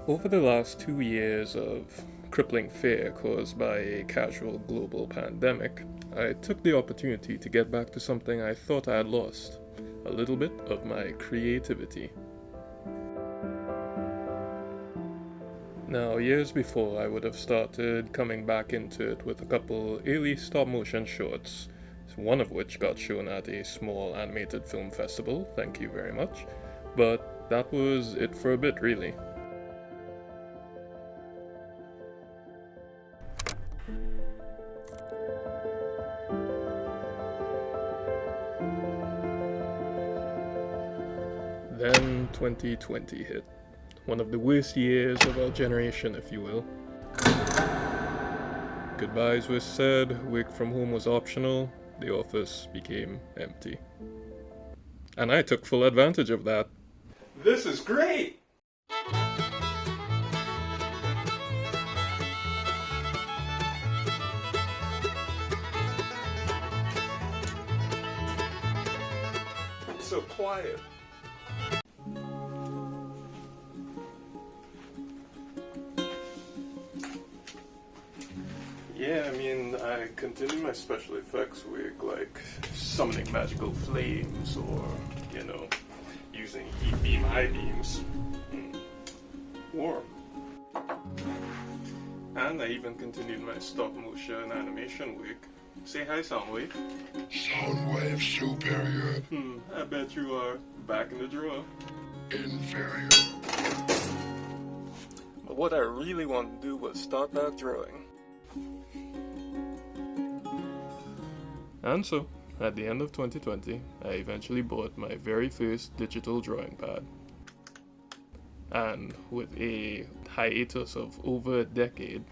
Over the last 2 years of crippling fear caused by a casual global pandemic, I took the opportunity to get back to something I thought I had lost, a little bit of my creativity. Now, years before, I would have started coming back into it with a couple early stop motion shorts, one of which got shown at a small animated film festival, thank you very much, but that was it for a bit, really. Then 2020 hit. One of the worst years of our generation, if you will. Goodbyes were said, work from home was optional, the office became empty. And I took full advantage of that. This is great! It's so quiet. Yeah, I mean, I continue my special effects work, like summoning magical flames or, using E-beam, I-beams. Warm. And I even continued my stop motion animation work. Say hi, Soundwave. Soundwave superior. I bet you are back in the drawer. Inferior. But what I really wanted to do was start back drawing. And so, at the end of 2020, I eventually bought my very first digital drawing pad. And with a hiatus of over a decade,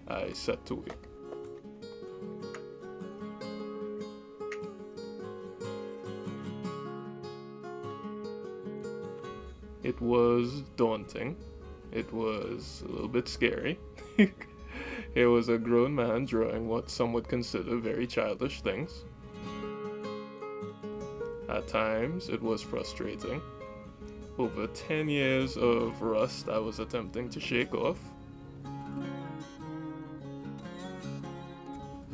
I set to work. It was daunting. It was a little bit scary. It was a grown man drawing what some would consider very childish things. At times, it was frustrating. Over 10 years of rust I was attempting to shake off.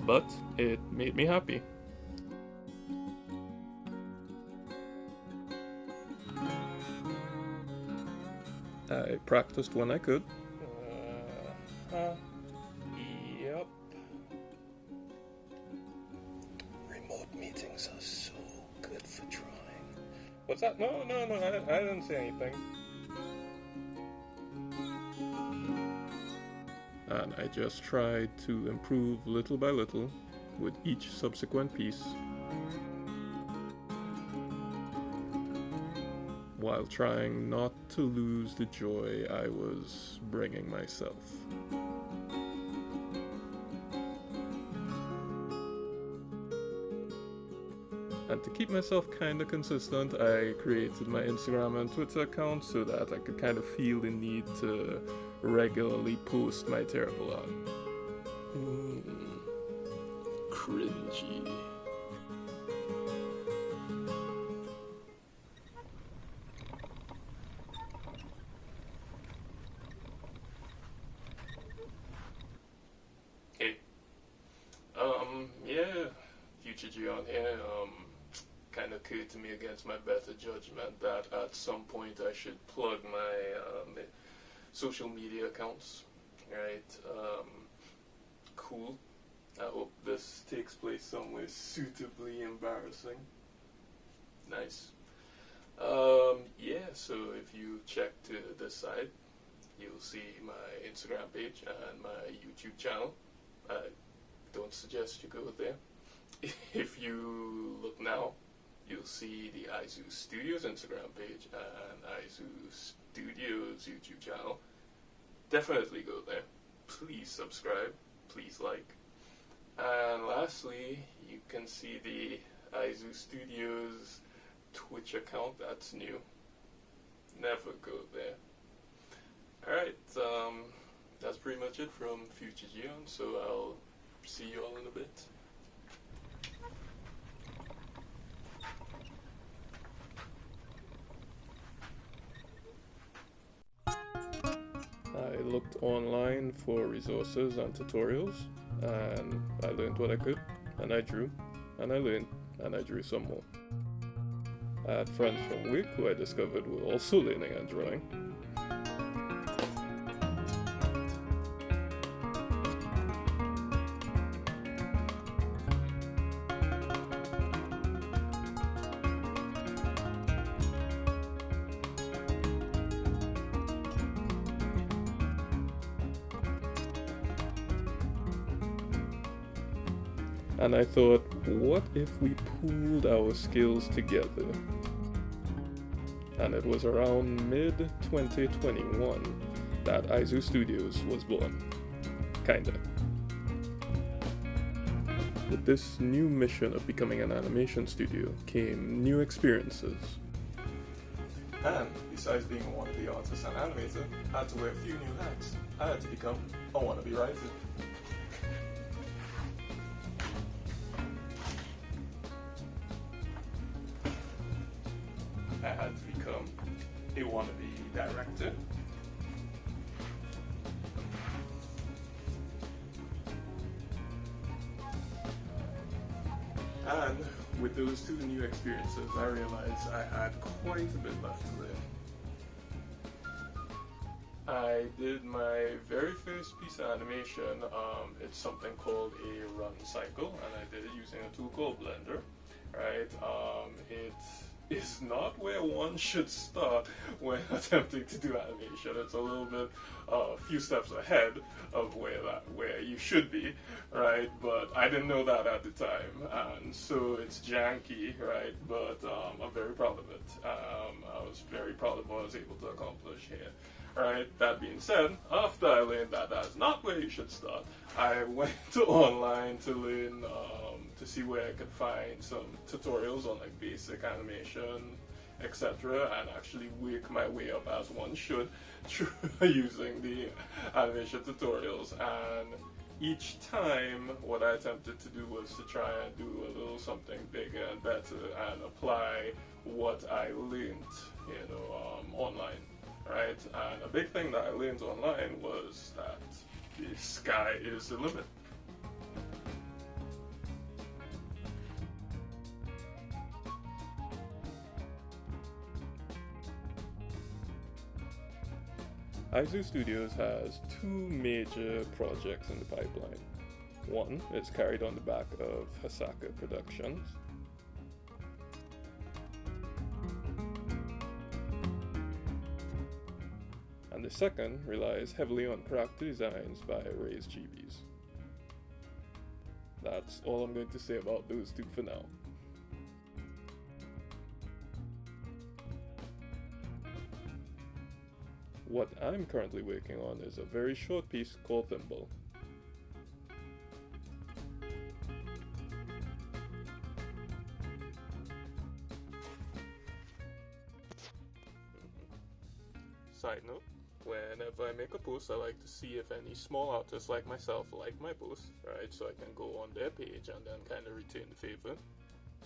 But it made me happy. I practiced when I could. Yep. Remote meetings are so good for drawing. What's that? No, I didn't say anything. And I just tried to improve little by little with each subsequent piece, while trying not to lose the joy I was bringing myself. And to keep myself kinda consistent, I created my Instagram and Twitter accounts so that I could kind of feel the need to regularly post my terrible art. Cringy. Hey, G on here, kind of occurred to me against my better judgment that at some point I should plug my social media accounts. Right? Cool. I hope this takes place somewhere suitably embarrassing. Nice. Yeah, so if you check to this side, you'll see my Instagram page and my YouTube channel. I don't suggest you go there. If you look now, you'll see the Aizu Studios Instagram page and Aizu Studios YouTube channel. Definitely go there. Please subscribe. Please like. And lastly, you can see the Aizu Studios Twitch account. That's new. Never go there. Alright, that's pretty much it from Future Gion, so I'll see you all in a bit. I looked online for resources and tutorials, and I learned what I could, and I drew, and I learned, and I drew some more. I had friends from work who I discovered were also learning and drawing. And I thought, what if we pooled our skills together? And it was around mid-2021 that Aizu Studios was born. Kinda. With this new mission of becoming an animation studio came new experiences. And besides being a wannabe artist and animator, I had to wear a few new hats. I had to become a wannabe writer. I had to become a wannabe director. And with those two new experiences, I realized I had quite a bit left to learn. I did my very first piece of animation. It's something called a run cycle, and I did it using a tool called Blender. Right? It is not where one should start when attempting to do animation. It's a little bit, a few steps ahead of where you should be, right? But I didn't know that at the time, and so it's janky, right? But I'm very proud of it. I was very proud of what I was able to accomplish here. Right. That being said, after I learned that that's not where you should start, I went online to learn, to see where I could find some tutorials on like basic animation, etc., and actually work my way up as one should using the animation tutorials. And each time, what I attempted to do was to try and do a little something bigger and better and apply what I learned, online. Right, and a big thing that I learned online was that the sky is the limit. Aizu Studios has two major projects in the pipeline. One is carried on the back of Hasaka Productions. And the second relies heavily on character designs by Raise Chibis. That's all I'm going to say about those two for now. What I'm currently working on is a very short piece called Thimble. Side note, whenever I make a post, I like to see if any small artists like myself like my post, right? So I can go on their page and then kind of return the favor.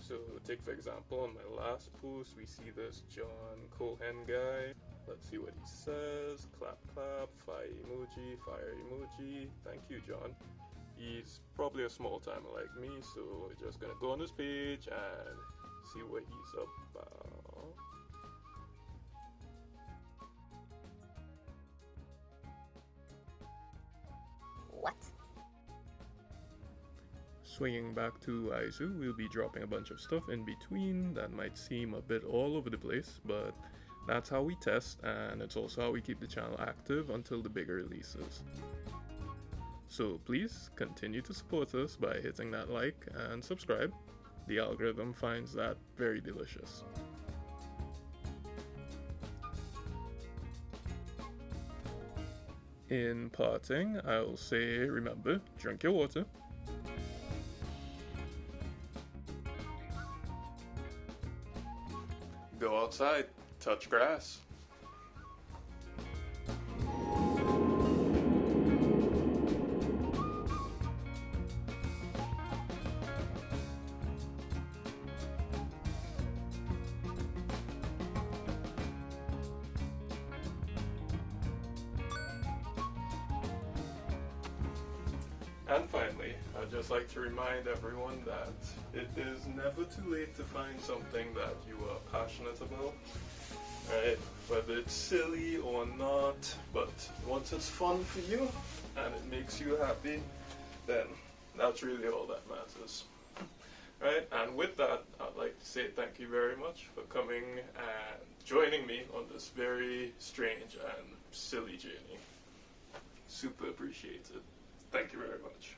So take for example, on my last post, we see this John Cohen guy. Let's see what he says. Clap, clap, fire emoji, fire emoji. Thank you, John. He's probably a small timer like me, so we're just gonna go on this page and see what he's about. What? Swinging back to Aizu, we'll be dropping a bunch of stuff in between that might seem a bit all over the place, but that's how we test, and it's also how we keep the channel active until the bigger releases. So please continue to support us by hitting that like and subscribe. The algorithm finds that very delicious. In parting, I'll say remember, drink your water. Go outside, touch grass. And finally, I'd just like to remind everyone that it is never too late to find something that you are passionate about, right? Whether it's silly or not, but once it's fun for you and it makes you happy, then that's really all that matters, right? And with that, I'd like to say thank you very much for coming and joining me on this very strange and silly journey. Super appreciated. Thank you very much.